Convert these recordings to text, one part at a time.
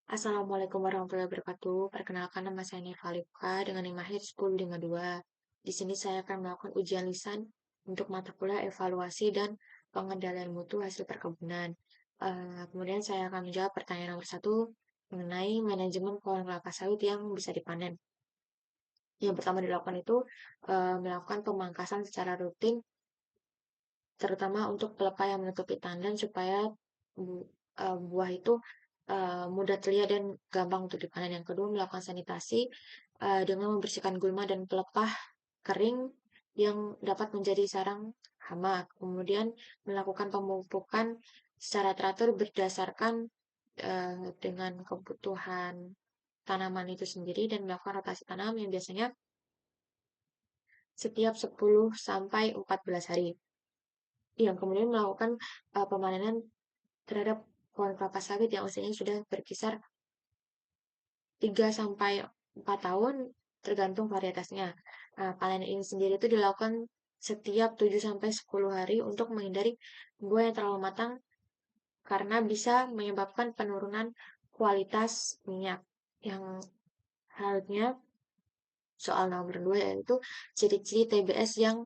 Assalamualaikum warahmatullahi wabarakatuh. Perkenalkan nama saya Neva Lipka dengan NIM akhir 1052. Di sini saya akan melakukan ujian lisan untuk mata kuliah evaluasi dan pengendalian mutu hasil perkebunan. Kemudian saya akan menjawab pertanyaan nomor satu mengenai manajemen pohon kelapa sawit yang bisa dipanen. Yang pertama dilakukan itu melakukan pemangkasan secara rutin, terutama untuk pelepah yang menutupi tandan supaya buah itu mudah terlihat dan gampang untuk dipanen. Yang kedua, melakukan sanitasi dengan membersihkan gulma dan pelepah kering yang dapat menjadi sarang hama. Kemudian melakukan pemupukan secara teratur berdasarkan dengan kebutuhan tanaman itu sendiri dan melakukan rotasi tanam yang biasanya setiap 10 sampai 14 hari. Yang kemudian melakukan pemanenan terhadap pohon kelapa sawit yang usianya sudah berkisar 3 sampai 4 tahun tergantung varietasnya. Nah, panen ini sendiri itu dilakukan setiap 7 sampai 10 hari untuk menghindari buah yang terlalu matang karena bisa menyebabkan penurunan kualitas minyak. Yang halnya soal nomor 2 yaitu ciri-ciri TBS yang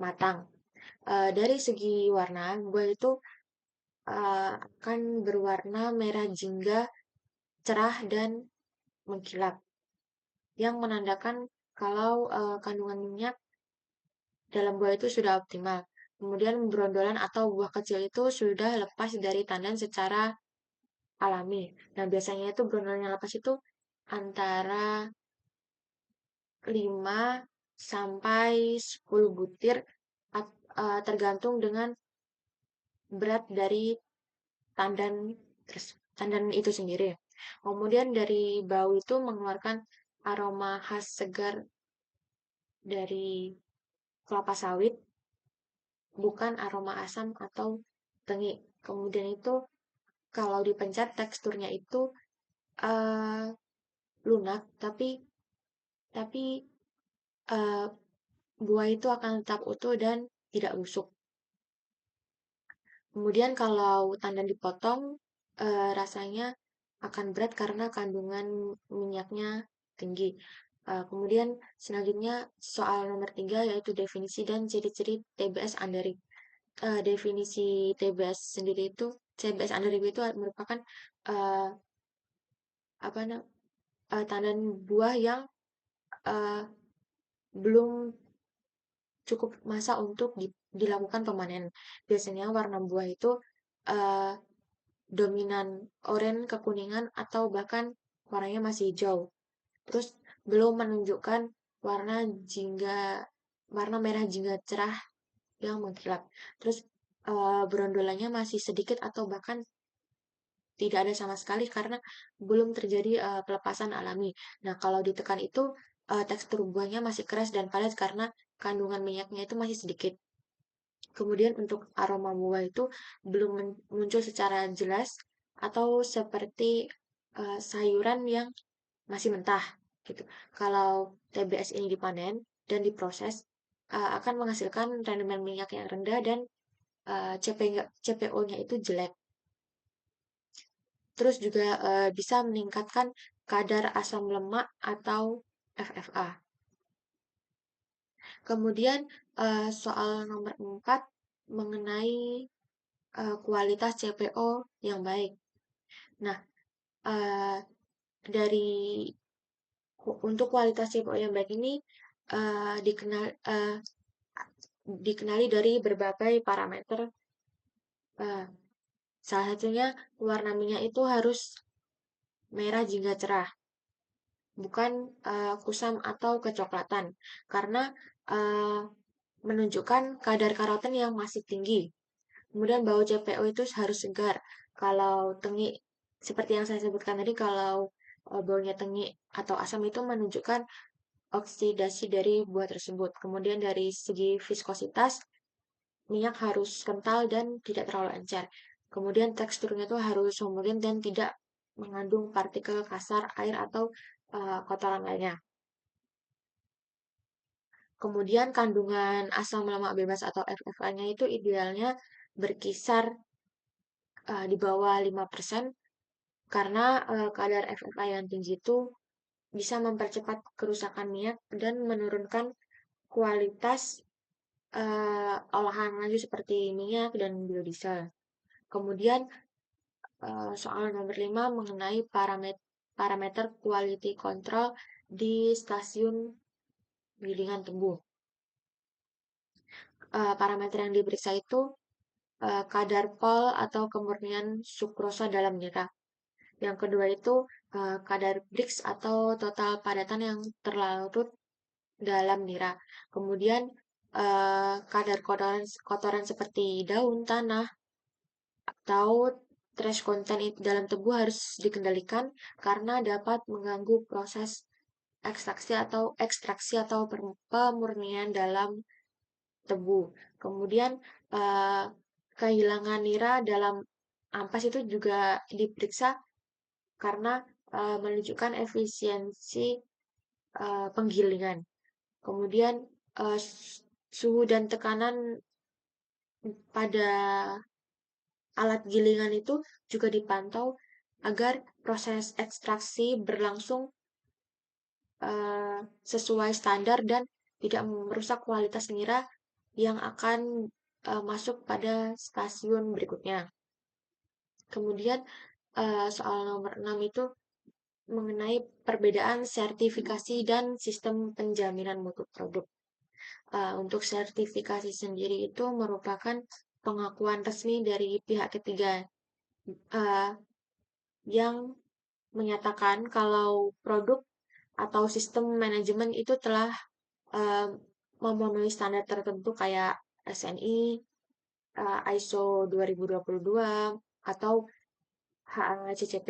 matang. Dari segi warna, buah itu akan berwarna merah jingga, cerah dan mengkilap, yang menandakan kalau kandungan minyak dalam buah itu sudah optimal. Kemudian berondolan atau buah kecil itu sudah lepas dari tandan secara alami. Nah, biasanya itu berondolan yang lepas itu antara 5 sampai 10 butir tergantung dengan berat dari tandan tandan itu sendiri. Kemudian dari bau itu mengeluarkan aroma khas segar dari kelapa sawit, bukan aroma asam atau tengi. Kemudian itu kalau dipencet teksturnya itu uh, lunak, tapi uh, buah itu akan tetap utuh dan tidak busuk. Kemudian kalau tandan dipotong, rasanya akan berat karena kandungan minyaknya tinggi. Kemudian selanjutnya soal nomor 3 yaitu definisi dan ciri-ciri TBS anaerob. Definisi TBS sendiri itu, TBS anaerob itu merupakan uh, apa tandan buah yang uh, belum cukup masa untuk dilakukan pemanen. Biasanya warna buah itu uh, dominan oranye kekuningan atau bahkan warnanya masih hijau. Terus belum menunjukkan warna jingga warna merah jingga cerah yang mengkilap. Terus berondolannya masih sedikit atau bahkan tidak ada sama sekali karena belum terjadi pelepasan alami. Nah, kalau ditekan itu tekstur buahnya masih keras dan padat karena kandungan minyaknya itu masih sedikit. Kemudian untuk aroma buah itu belum muncul secara jelas atau seperti sayuran yang masih mentah gitu. Kalau TBS ini dipanen dan diproses akan menghasilkan kandungan minyak yang rendah dan CPO-nya itu jelek. Terus juga bisa meningkatkan kadar asam lemak atau FFA. Kemudian soal nomor 4 mengenai kualitas CPO yang baik. Nah, eh, dari untuk kualitas CPO yang baik ini eh, dikenal eh, dikenali dari berbagai parameter. Eh, Salah satunya warna minyak itu harus merah jingga cerah, bukan kusam atau kecoklatan, karena eh, menunjukkan kadar karoten yang masih tinggi. Kemudian bau CPO itu harus segar. Kalau tengi, seperti yang saya sebutkan tadi, kalau baunya tengi atau asam itu menunjukkan oksidasi dari buah tersebut. Kemudian dari segi viskositas, minyak harus kental dan tidak terlalu encer. Kemudian teksturnya itu harus homogen dan tidak mengandung partikel kasar, air, atau kotoran lainnya. Kemudian kandungan asam lemak bebas atau FFA-nya itu idealnya berkisar di bawah 5%. karena kadar FFA yang tinggi itu bisa mempercepat kerusakan minyak dan menurunkan kualitas olahan lanjut seperti minyak dan biodiesel. Kemudian soal nomor 5 mengenai parameter quality control di stasiun gilingan tebu. Parameter yang diperiksa itu kadar pol atau kemurnian sukrosa dalam nira. Yang kedua itu kadar Brix atau total padatan yang terlarut dalam nira. Kemudian kadar kotoran seperti daun, tanah, atau trash content dalam tebu harus dikendalikan karena dapat mengganggu proses ekstraksi atau pemurnian dalam tebu. Kemudian eh, kehilangan nira dalam ampas itu juga diperiksa karena menunjukkan efisiensi penggilingan. Kemudian suhu dan tekanan pada alat gilingan itu juga dipantau agar proses ekstraksi berlangsung sesuai standar dan tidak merusak kualitas nira yang akan masuk pada stasiun berikutnya. Kemudian soal nomor 6 itu mengenai perbedaan sertifikasi dan sistem penjaminan mutu produk. Untuk sertifikasi sendiri itu merupakan pengakuan resmi dari pihak ketiga uh, yang menyatakan kalau produk atau sistem manajemen itu telah uh, memenuhi standar tertentu kayak SNI, ISO 2022, atau HACCP.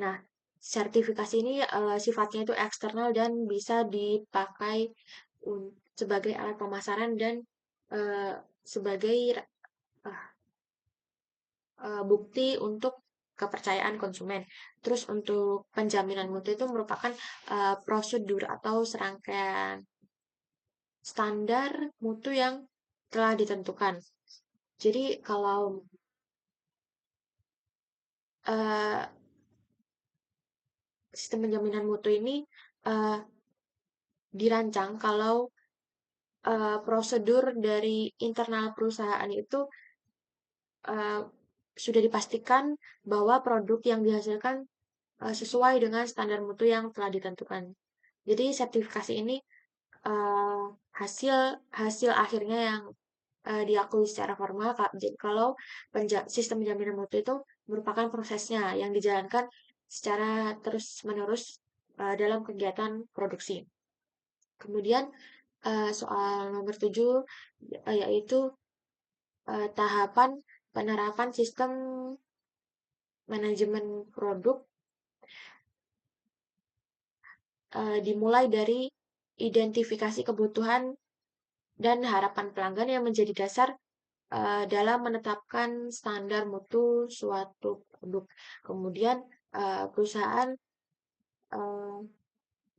Nah, sertifikasi ini sifatnya itu eksternal dan bisa dipakai sebagai alat pemasaran dan sebagai bukti untuk kepercayaan konsumen. Terus untuk penjaminan mutu itu merupakan prosedur atau serangkaian standar mutu yang telah ditentukan. Jadi kalau uh, sistem penjaminan mutu ini uh, dirancang kalau prosedur dari internal perusahaan itu uh, sudah dipastikan bahwa produk yang dihasilkan sesuai dengan standar mutu yang telah ditentukan. Jadi sertifikasi ini uh, hasil hasil akhirnya yang diakui secara formal. Jadi kalau sistem penjaminan mutu itu merupakan prosesnya yang dijalankan secara terus-menerus dalam kegiatan produksi. Kemudian soal nomor 7 yaitu tahapan penerapan sistem manajemen produk dimulai dari identifikasi kebutuhan dan harapan pelanggan yang menjadi dasar dalam menetapkan standar mutu suatu produk. Kemudian perusahaan uh,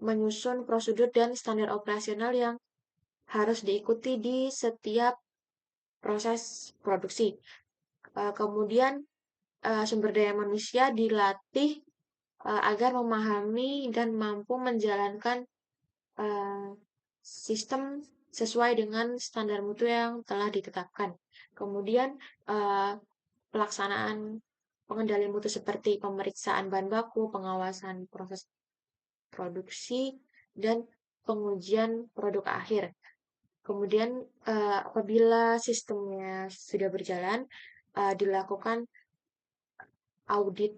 menyusun prosedur dan standar operasional yang harus diikuti di setiap proses produksi. Kemudian sumber daya manusia dilatih agar memahami dan mampu menjalankan uh, sistem sesuai dengan standar mutu yang telah ditetapkan. Kemudian pelaksanaan pengendalian mutu seperti pemeriksaan bahan baku, pengawasan proses produksi, dan pengujian produk akhir. Kemudian apabila sistemnya sudah berjalan, dilakukan audit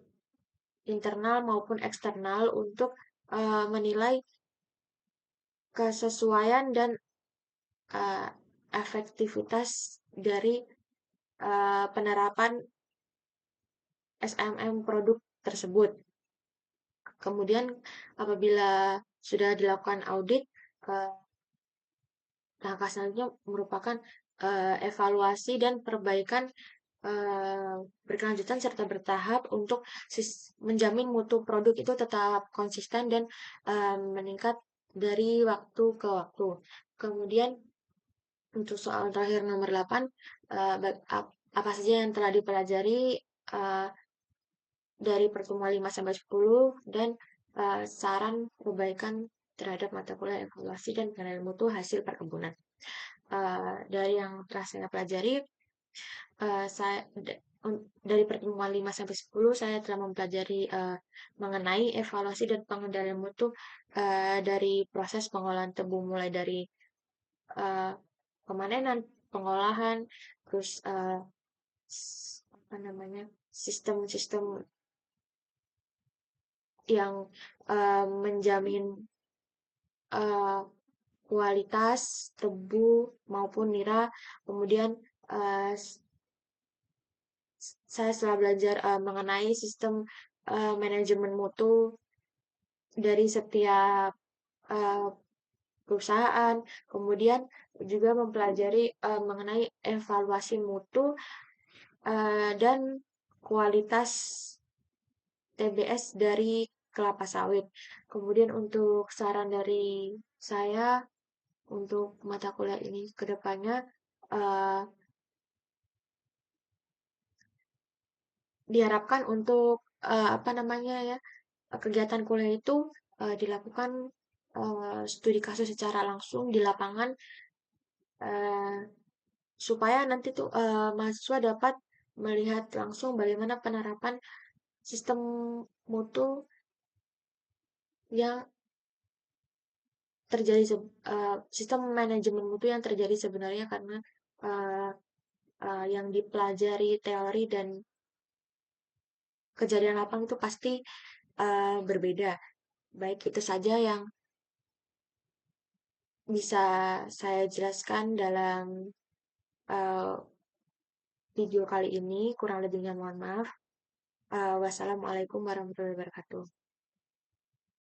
internal maupun eksternal untuk menilai kesesuaian dan uh, efektivitas dari penerapan SMM produk tersebut. Kemudian apabila sudah dilakukan audit, uh, langkah selanjutnya merupakan evaluasi dan perbaikan berkelanjutan serta bertahap untuk menjamin mutu produk itu tetap konsisten dan meningkat dari waktu ke waktu. Kemudian untuk soal terakhir nomor 8, apa saja yang telah dipelajari dari pertemuan 5 sampai 10 dan saran perbaikan terhadap mata kuliah evaluasi dan penilaian mutu hasil perkebunan. Dari yang telah saya pelajari, saya dari pertemuan 5 sampai 10 saya telah mempelajari mengenai evaluasi dan pengendalian mutu dari proses pengolahan tebu mulai dari eh, pemanenan, pengolahan, terus apa namanya sistem-sistem yang menjamin eh, kualitas tebu maupun nira. Kemudian eh, saya setelah belajar mengenai sistem manajemen mutu dari setiap eh, perusahaan, kemudian juga mempelajari mengenai evaluasi mutu dan kualitas TBS dari kelapa sawit. Kemudian untuk saran dari saya untuk mata kuliah ini ke depannya, eh, diharapkan untuk apa namanya ya, kegiatan kuliah itu dilakukan studi kasus secara langsung di lapangan, eh, supaya nanti tuh mahasiswa dapat melihat langsung bagaimana penerapan sistem mutu yang terjadi sistem manajemen mutu yang terjadi sebenarnya karena uh, yang dipelajari teori dan kejadian lapang itu pasti berbeda. Baik, itu saja yang bisa saya jelaskan dalam uh, video kali ini. Kurang lebihnya mohon maaf. Wassalamualaikum warahmatullahi wabarakatuh.